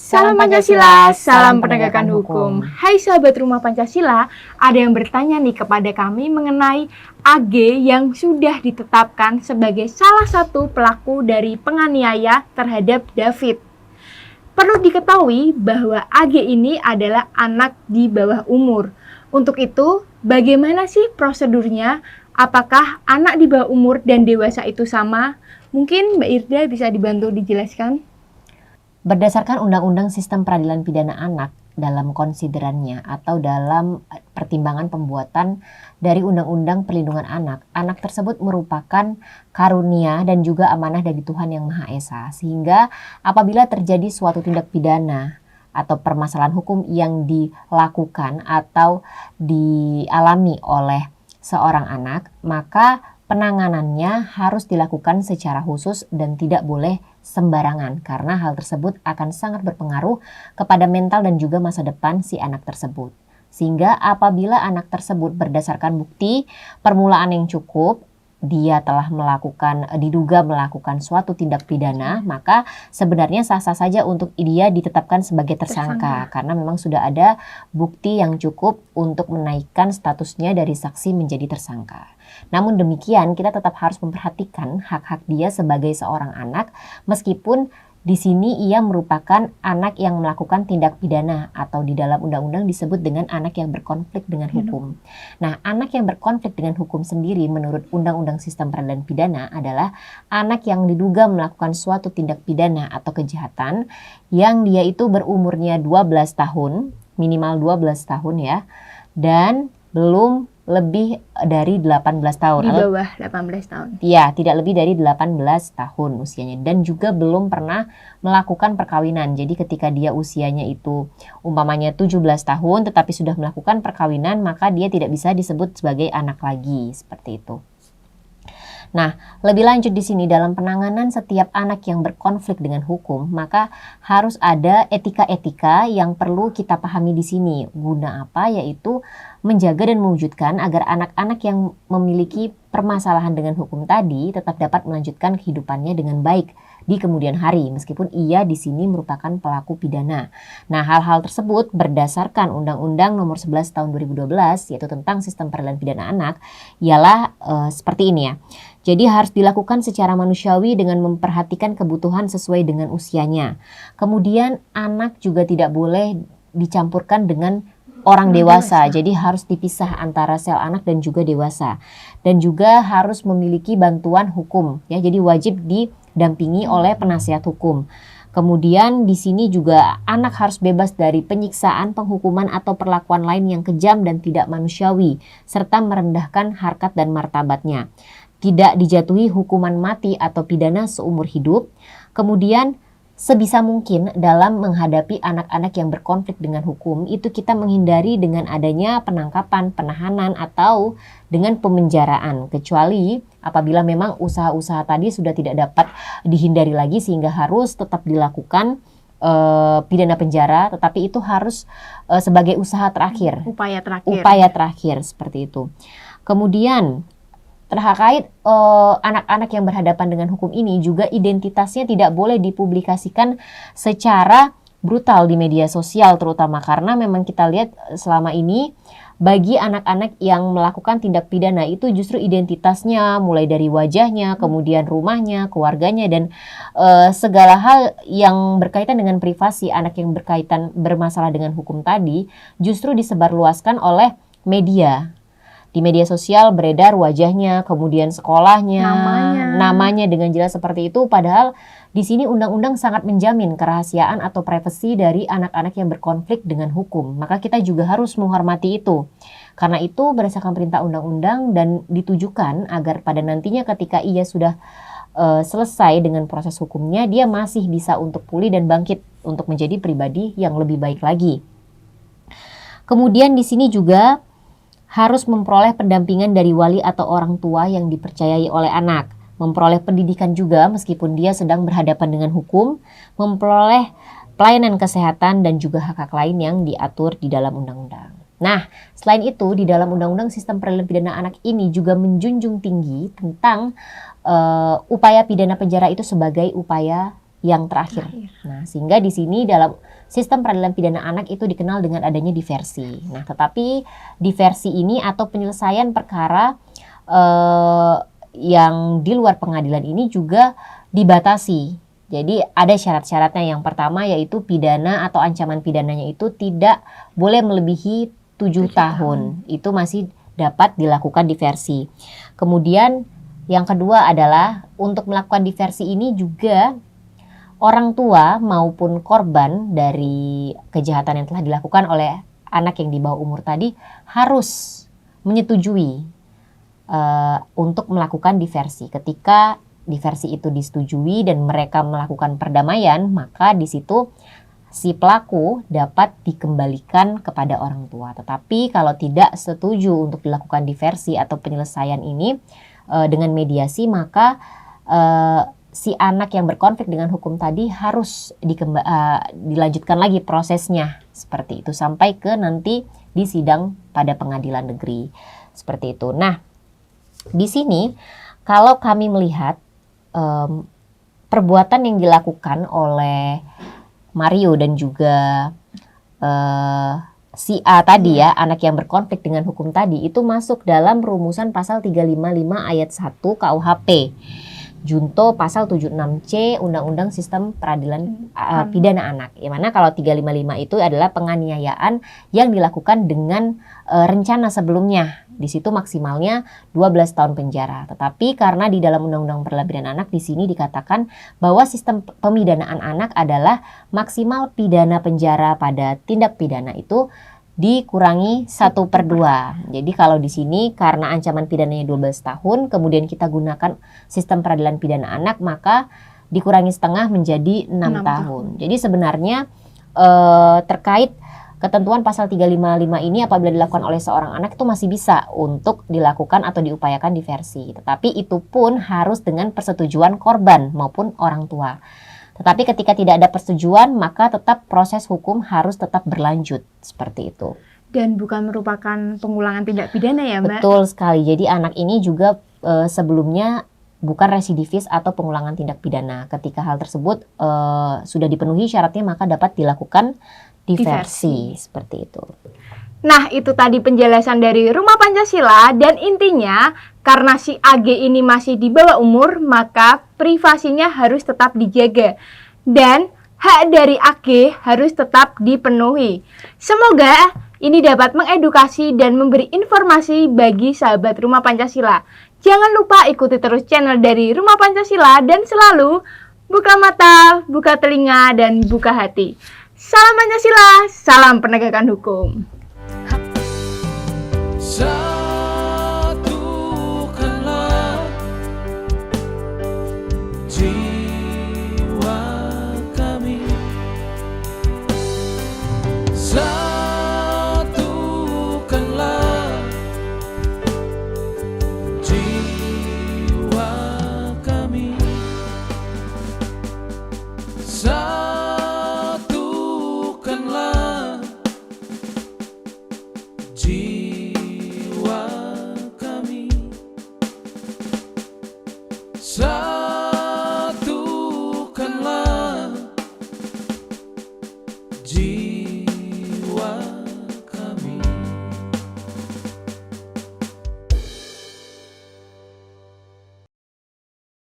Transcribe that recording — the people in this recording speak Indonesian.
Salam Pancasila, salam penegakan hukum. Hai sahabat Rumah Pancasila, ada yang bertanya nih kepada kami mengenai AG yang sudah ditetapkan sebagai salah satu pelaku dari penganiaya terhadap David. Perlu diketahui bahwa AG ini adalah anak di bawah umur. Untuk itu, bagaimana sih prosedurnya? Apakah anak di bawah umur dan dewasa itu sama? Mungkin Mbak Irda bisa dibantu dijelaskan? Berdasarkan Undang-Undang Sistem Peradilan Pidana Anak dalam konsiderannya atau dalam pertimbangan pembuatan dari Undang-Undang Perlindungan Anak, anak tersebut merupakan karunia dan juga amanah dari Tuhan Yang Maha Esa. Sehingga apabila terjadi suatu tindak pidana atau permasalahan hukum yang dilakukan atau dialami oleh seorang anak, maka penanganannya harus dilakukan secara khusus dan tidak boleh sembarangan karena hal tersebut akan sangat berpengaruh kepada mental dan juga masa depan si anak tersebut. Sehingga apabila anak tersebut berdasarkan bukti permulaan yang cukup, dia telah diduga melakukan suatu tindak pidana, maka sebenarnya sah-sah saja untuk dia ditetapkan sebagai tersangka karena memang sudah ada bukti yang cukup untuk menaikkan statusnya dari saksi menjadi tersangka. Namun demikian, kita tetap harus memperhatikan hak-hak dia sebagai seorang anak meskipun di sini ia merupakan anak yang melakukan tindak pidana atau di dalam undang-undang disebut dengan anak yang berkonflik dengan hukum. Nah, anak yang berkonflik dengan hukum sendiri menurut Undang-Undang Sistem Peradilan Pidana adalah anak yang diduga melakukan suatu tindak pidana atau kejahatan yang dia itu berumurnya 12 tahun, minimal 12 tahun ya, dan belum lebih dari 18 tahun. Di bawah 18 tahun. Ya, tidak lebih dari 18 tahun usianya. Dan juga belum pernah melakukan perkawinan. Jadi ketika dia usianya itu umpamanya 17 tahun tetapi sudah melakukan perkawinan, maka dia tidak bisa disebut sebagai anak lagi. Seperti itu. Nah, lebih lanjut di sini dalam penanganan setiap anak yang berkonflik dengan hukum, maka harus ada etika-etika yang perlu kita pahami di sini. Guna apa? Yaitu menjaga dan mewujudkan agar anak-anak yang memiliki permasalahan dengan hukum tadi tetap dapat melanjutkan kehidupannya dengan baik di kemudian hari, meskipun ia di sini merupakan pelaku pidana. Nah, hal-hal tersebut berdasarkan Undang-Undang Nomor 11 Tahun 2012, yaitu tentang Sistem Peradilan Pidana Anak, ialah seperti ini ya. Jadi harus dilakukan secara manusiawi dengan memperhatikan kebutuhan sesuai dengan usianya. Kemudian anak juga tidak boleh dicampurkan dengan orang dewasa. Jadi harus dipisah antara sel anak dan juga dewasa. Dan juga harus memiliki bantuan hukum ya. Jadi wajib didampingi oleh penasihat hukum. Kemudian di sini juga anak harus bebas dari penyiksaan, penghukuman atau perlakuan lain yang kejam dan tidak manusiawi serta merendahkan harkat dan martabatnya. Tidak dijatuhi hukuman mati atau pidana seumur hidup. Kemudian sebisa mungkin dalam menghadapi anak-anak yang berkonflik dengan hukum itu kita menghindari dengan adanya penangkapan, penahanan atau dengan pemenjaraan, kecuali apabila memang usaha-usaha tadi sudah tidak dapat dihindari lagi sehingga harus tetap dilakukan pidana penjara, tetapi itu harus sebagai usaha terakhir, upaya terakhir seperti itu. Kemudian terkait anak-anak yang berhadapan dengan hukum ini juga identitasnya tidak boleh dipublikasikan secara brutal di media sosial terutama karena memang kita lihat selama ini bagi anak-anak yang melakukan tindak pidana itu justru identitasnya mulai dari wajahnya, kemudian rumahnya, keluarganya dan segala hal yang berkaitan dengan privasi anak yang bermasalah dengan hukum tadi justru disebarluaskan oleh media. Di media sosial beredar wajahnya, kemudian sekolahnya, namanya dengan jelas seperti itu. Padahal di sini undang-undang sangat menjamin kerahasiaan atau privasi dari anak-anak yang berkonflik dengan hukum. Maka kita juga harus menghormati itu. Karena itu berdasarkan perintah undang-undang dan ditujukan agar pada nantinya ketika ia sudah selesai dengan proses hukumnya, dia masih bisa untuk pulih dan bangkit untuk menjadi pribadi yang lebih baik lagi. Kemudian di sini juga harus memperoleh pendampingan dari wali atau orang tua yang dipercayai oleh anak, memperoleh pendidikan juga meskipun dia sedang berhadapan dengan hukum, memperoleh pelayanan kesehatan dan juga hak-hak lain yang diatur di dalam undang-undang. Nah, selain itu di dalam Undang-Undang Sistem Peradilan Pidana Anak ini juga menjunjung tinggi tentang upaya pidana penjara itu sebagai upaya yang terakhir. Nah, sehingga di sini dalam sistem peradilan pidana anak itu dikenal dengan adanya diversi. Nah, tetapi diversi ini atau penyelesaian perkara yang di luar pengadilan ini juga dibatasi. Jadi ada syarat-syaratnya. Yang pertama yaitu pidana atau ancaman pidananya itu tidak boleh melebihi 7 tahun. Itu masih dapat dilakukan diversi. Kemudian yang kedua adalah untuk melakukan diversi ini juga orang tua maupun korban dari kejahatan yang telah dilakukan oleh anak yang di bawah umur tadi harus menyetujui untuk melakukan diversi. Ketika diversi itu disetujui dan mereka melakukan perdamaian, maka di situ si pelaku dapat dikembalikan kepada orang tua. Tetapi kalau tidak setuju untuk dilakukan diversi atau penyelesaian ini dengan mediasi, maka si anak yang berkonflik dengan hukum tadi harus dilanjutkan lagi prosesnya seperti itu sampai ke nanti di sidang pada pengadilan negeri seperti itu. Nah, di sini kalau kami melihat perbuatan yang dilakukan oleh Mario dan juga si A tadi ya, anak yang berkonflik dengan hukum tadi, itu masuk dalam rumusan pasal 355 ayat 1 KUHP. Junto pasal 76C Undang-Undang Sistem Peradilan Pidana Anak. Yang mana kalau 355 itu adalah penganiayaan yang dilakukan dengan rencana sebelumnya. Di situ maksimalnya 12 tahun penjara. Tetapi karena di dalam Undang-Undang Peradilan Pidana Anak di sini dikatakan bahwa sistem pemidanaan anak adalah maksimal pidana penjara pada tindak pidana itu dikurangi 1/2. Jadi kalau di sini karena ancaman pidananya 12 tahun, kemudian kita gunakan sistem peradilan pidana anak, maka dikurangi setengah menjadi 6 tahun. Jadi sebenarnya terkait ketentuan pasal 355 ini apabila dilakukan oleh seorang anak itu masih bisa untuk dilakukan atau diupayakan diversi. Tetapi itu pun harus dengan persetujuan korban maupun orang tua. Tetapi ketika tidak ada persetujuan, maka tetap proses hukum harus tetap berlanjut seperti itu. Dan bukan merupakan pengulangan tindak pidana ya, Mbak? Betul sekali. Jadi anak ini juga sebelumnya bukan residivis atau pengulangan tindak pidana. Ketika hal tersebut sudah dipenuhi syaratnya, maka dapat dilakukan diversi. Seperti itu. Nah, itu tadi penjelasan dari Rumah Pancasila, dan intinya karena si AG ini masih di bawah umur, maka privasinya harus tetap dijaga dan hak dari AG harus tetap dipenuhi. Semoga ini dapat mengedukasi dan memberi informasi bagi sahabat Rumah Pancasila. Jangan lupa ikuti terus channel dari Rumah Pancasila dan selalu buka mata, buka telinga, dan buka hati. Salam Pancasila, salam penegakan hukum. Satukanlah jiwa kami, satukanlah jiwa kami, satukanlah jiwa kami.